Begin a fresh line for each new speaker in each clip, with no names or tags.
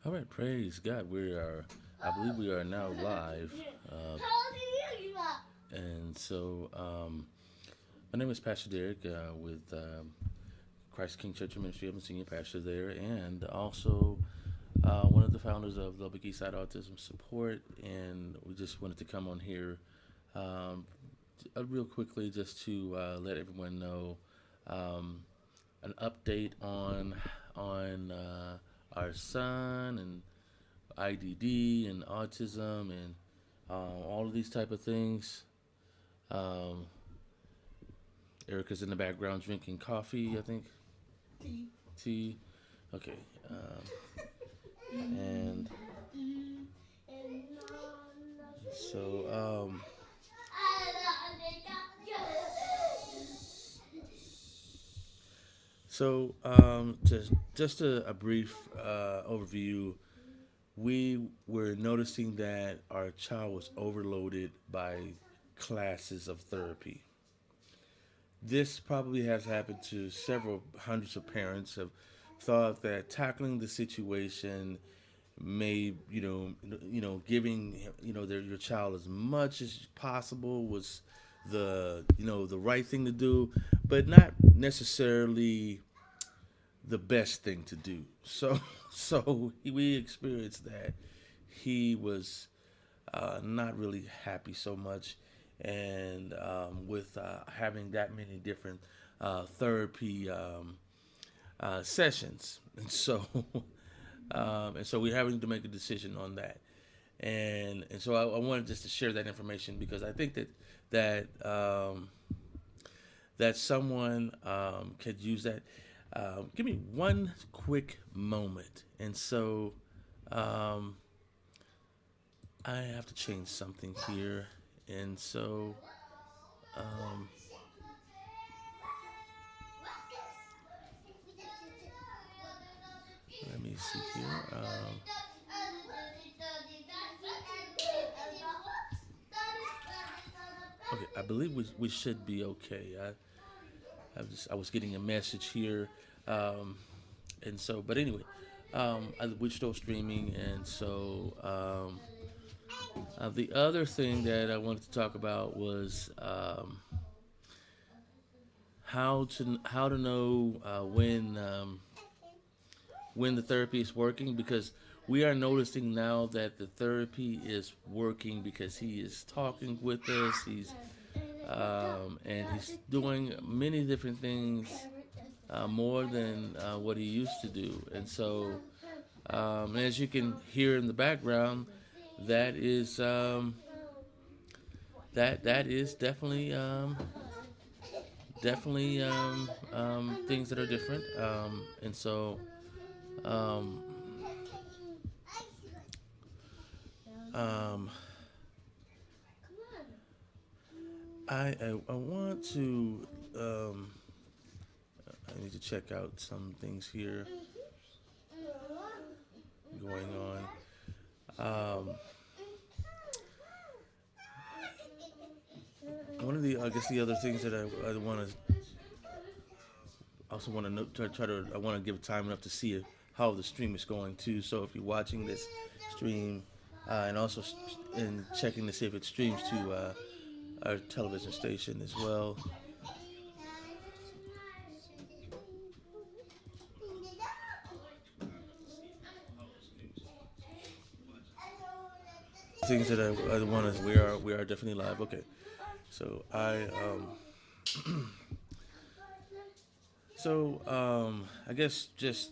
All right, praise God. I believe we are now live. Uh, and so, my name is Pastor Derek with Christ King Church of Ministry. I'm a senior pastor there, and also one of the founders of Lubbock East Side Autism Support. And we just wanted to come on here um, real quickly just to let everyone know um, an update on our son and IDD and autism and all of these type of things. Um, Erica's in the background drinking coffee, I think. Tea. Okay. And so, just a brief overview. We were noticing that our child was overloaded by classes of therapy. This probably has happened to several hundreds of parents have thought that tackling the situation may giving your child as much as possible was the right thing to do, but not necessarily the best thing to do. So we experienced that he was not really happy so much, and with having that many different therapy sessions, and so we're having to make a decision on that, and so I wanted just to share that information because I think that someone could use that. Give me one quick moment, and so um, I have to change something here, and so um, let me see here. Okay, I believe we should be okay. I was getting a message here, um, and so but anyway, we're still streaming, and so the other thing that I wanted to talk about was how to know when the therapy is working, because we are noticing now that the therapy is working because he is talking with us. And he's doing many different things more than what he used to do. And so, as you can hear in the background, that is that is definitely things that are different. And so um, um, I want to I need to check out some things here going on. One of the I guess the other things that I want to also want to try to I want to give time enough to see how the stream is going too. So if you're watching this stream and also in checking to see if it streams to our television station as well. Things that I want to we are definitely live. Okay, so I guess just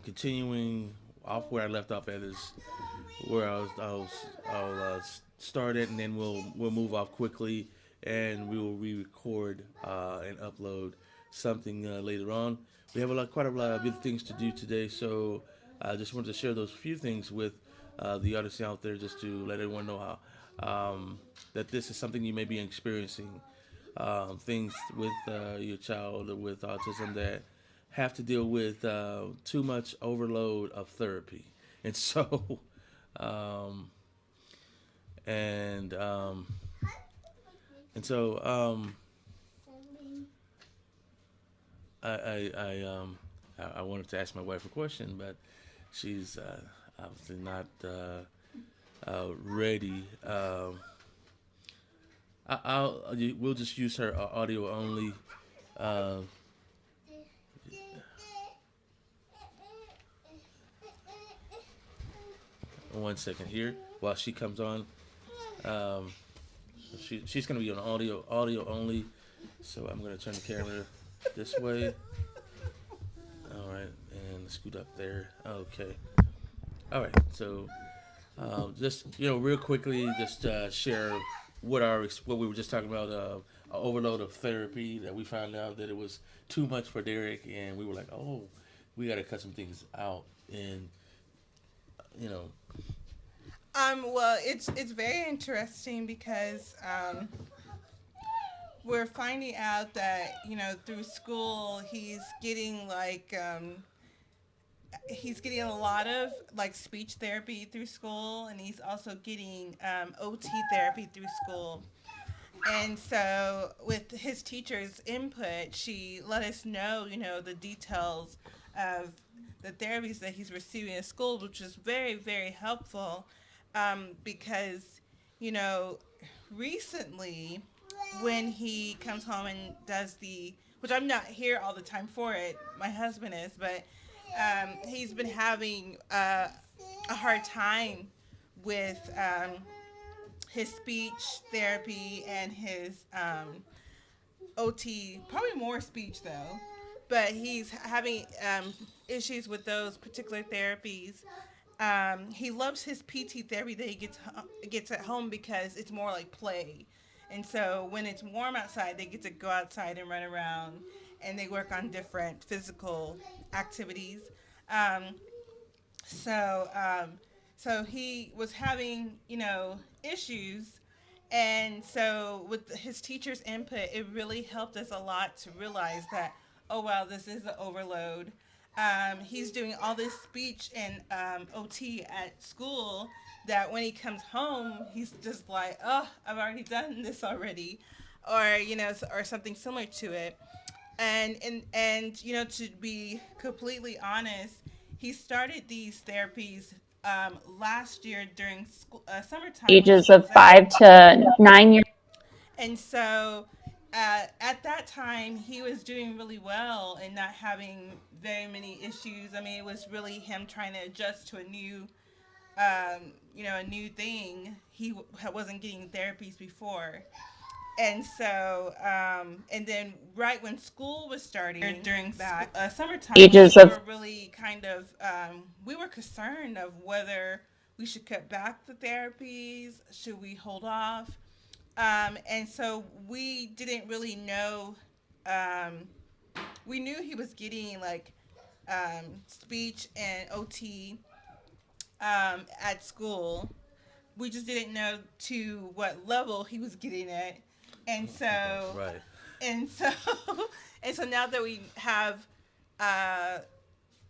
continuing off where I left off at is where I'll start it, and then we'll move off quickly, and we will re-record and upload something later on. We have quite a lot of good things to do today, so I just wanted to share those few things with the artists out there, just to let everyone know how that this is something you may be experiencing. Things with your child with autism that have to deal with too much overload of therapy, and so um, and and so I wanted to ask my wife a question, but She's obviously not ready. We'll just use her audio only. Uh, One second here while she comes on. Um, she's gonna be on audio only. So I'm gonna turn the camera this way. All right, and scoot up there. Okay. All right. So just real quickly, just share what we were just talking about. A overload of therapy that we found out that it was too much for Derek, and we were like, oh, we got to cut some things out, and you know,
Well, it's very interesting because we're finding out that through school he's getting a lot of like speech therapy through school, and he's also getting OT therapy through school. And so, with his teacher's input, she let us know, the details of the therapies that he's receiving at school, which is very, very helpful because, you know, recently when he comes home and does which I'm not here all the time for it, my husband is, but he's been having a hard time with his speech therapy and his OT, probably more speech though, but he's having issues with those particular therapies. He loves his PT therapy that he gets at home because it's more like play, and so when it's warm outside, they get to go outside and run around, and they work on different physical activities. Um, so, so he was having, issues. And so, with his teacher's input, it really helped us a lot to realize that, oh, wow, this is an overload. He's doing all this speech and OT at school that when he comes home, he's just like, oh, I've already done this already. Or, or something similar to it. And to be completely honest, he started these therapies last year during school, summertime when
Ages
he
of
was at
5 to 9 years.
and so at that time he was doing really well and not having very many issues. I mean, it was really him trying to adjust to a new a new thing. He wasn't getting therapies before. And so, and then right when school was starting during that summertime,
Ages
we
of
were really kind of, we were concerned of whether we should cut back the therapies, should we hold off? And so we didn't really know. Um, we knew he was getting like speech and OT at school. We just didn't know to what level he was getting it. And so
right.
and so and so now that we have uh,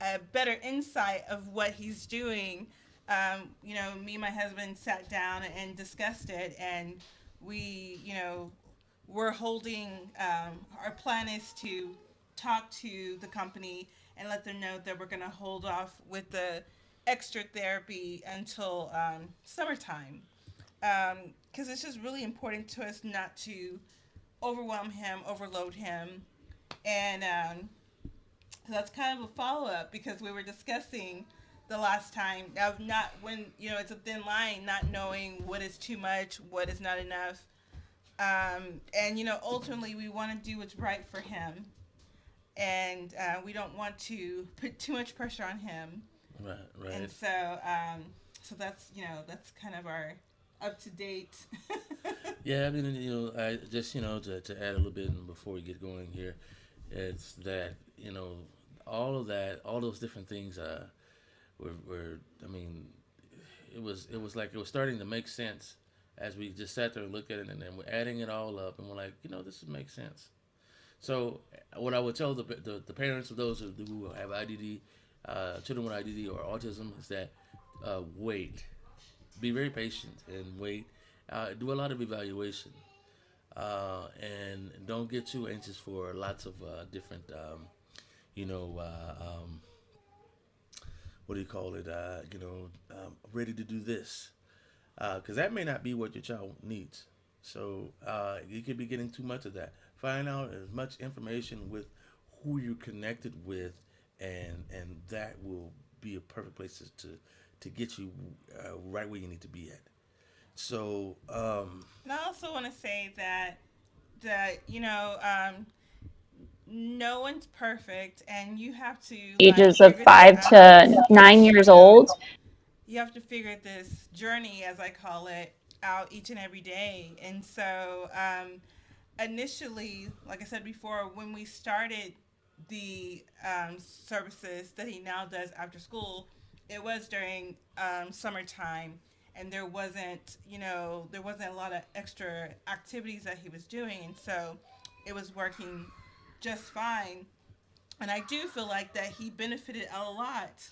a better insight of what he's doing, me and my husband sat down and discussed it, and we, we're holding. Our plan is to talk to the company and let them know that we're going to hold off with the extra therapy until summertime, because it's just really important to us not to overwhelm him, overload him, and that's kind of a follow up because we were discussing the last time of not when it's a thin line, not knowing what is too much, what is not enough, and ultimately we want to do what's right for him, and we don't want to put too much pressure on him,
Right,
and
right.
so that's that's kind of our up to date.
Yeah, I mean, I just, to add a little bit before we get going here, it's that, all those different things, I mean, it was like it was starting to make sense as we just sat there and looked at it, and then we're adding it all up, and we're like, this makes sense. So, what I would tell the parents of those who have IDD, children with IDD or autism, is that wait, be very patient and wait. Do a lot of evaluation, and don't get too anxious for lots of different, you know, uh, um, what do you call it? Ready to do this, because that may not be what your child needs. So you could be getting too much of that. Find out as much information with who you're connected with, and that will be a perfect place to get you right where you need to be at. So
And I also want to say that no one's perfect, and you have to like
Ages of
figure this
5
out.
to 9 years
Um,
old.
you have to figure this journey, as I call it, out each and every day. And so, initially, like I said before, when we started the services that he now does after school, it was during summertime, and there wasn't a lot of extra activities that he was doing, and so it was working just fine. And I do feel like that he benefited a lot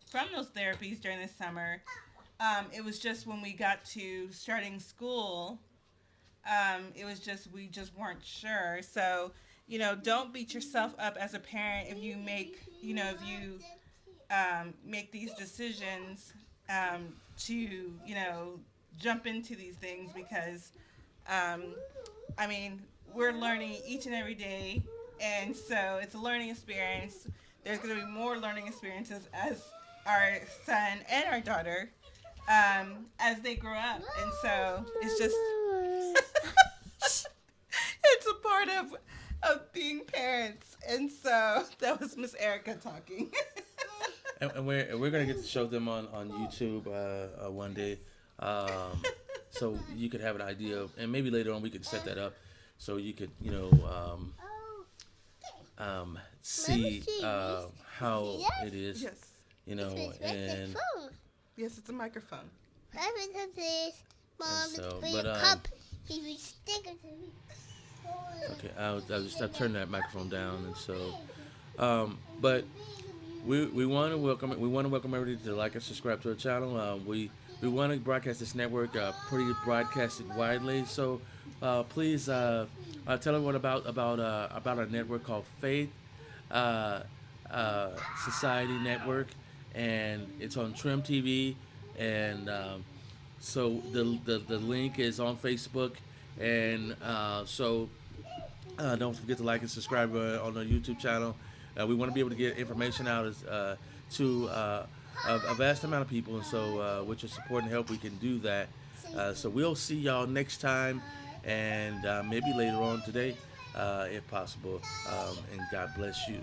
from those therapies during the summer. It was just when we got to starting school, it was just we just weren't sure. So don't beat yourself up as a parent if you make these decisions to jump into these things because um, I mean we're learning each and every day, and so it's a learning experience. There's going to be more learning experiences as our son and our daughter as they grow up, and so it's just it's a part of being parents, and so that was Miss Erica talking.
and we're gonna get to show them on YouTube one day, so you could have an idea of, and maybe later on we could set that up, so you could see how it is,
Yes,
and
yes, it's a microphone.
and so, but okay, I'll turn that microphone down, and so, but we want to welcome everybody to like and subscribe to our channel. We want to broadcast this network, pretty broadcasted widely. So please tell everyone about our network called Faith uh, Society Network, and it's on Trim TV, and so the link is on Facebook, and don't forget to like and subscribe on our YouTube channel. We want to be able to get information out to a vast amount of people, and so with your support and help, we can do that. So we'll see y'all next time, and maybe later on today, if possible. And God bless you.